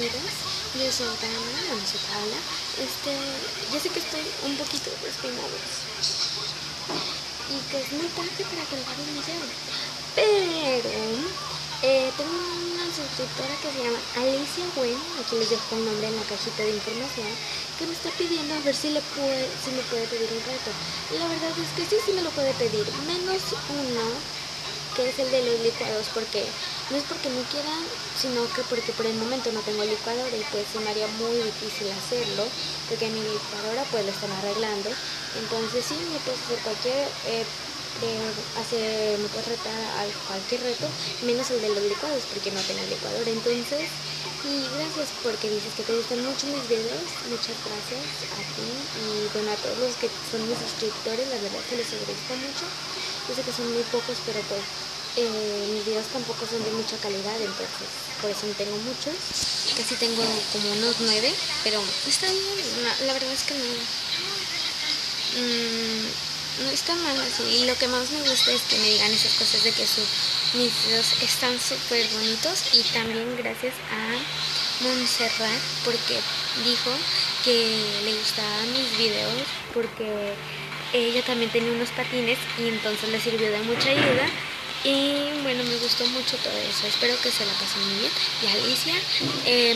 amigas, yo soy Dana, bueno, soy Paola. Ya sé que estoy un poquito despeinados y que es muy tarde para grabar un video, pero tengo una suscriptora que se llama Alicia Gwen, aquí les dejo un nombre en la cajita de información, que me está pidiendo a ver si me puede pedir un reto. La verdad es que sí me lo puede pedir, menos uno, que es el de los licuados, porque no es porque no quiera, sino que porque por el momento no tengo licuadora y pues se me haría muy difícil hacerlo, porque mi licuadora pues lo están arreglando. Entonces sí, me puedes hacer me puedes retar a cualquier reto, menos el de los licuados, porque no tengo licuadora. Entonces, y gracias porque dices que te gustan mucho mis videos, muchas gracias a ti y bueno, a todos los que son mis suscriptores, la verdad que les agradezco mucho. Yo sé que son muy pocos, pero pues mis videos tampoco son de mucha calidad, entonces por eso no tengo muchos. Casi tengo como unos 9, pero está bien, la verdad es que no está mal así. Y lo que más me gusta es que me digan esas cosas de que mis videos están súper bonitos. Y también gracias a Montserrat, porque dijo que le gustaban mis videos porque ella también tenía unos patines y entonces le sirvió de mucha ayuda. Y bueno, me gustó mucho todo eso, espero que se la pasen muy bien. Y Alicia,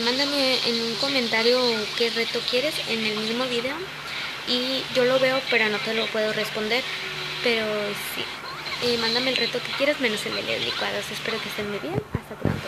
mándame en un comentario qué reto quieres en el mismo video y yo lo veo, pero no te lo puedo responder, pero sí, mándame el reto que quieras menos el de los licuados. Espero que estén muy bien, hasta pronto.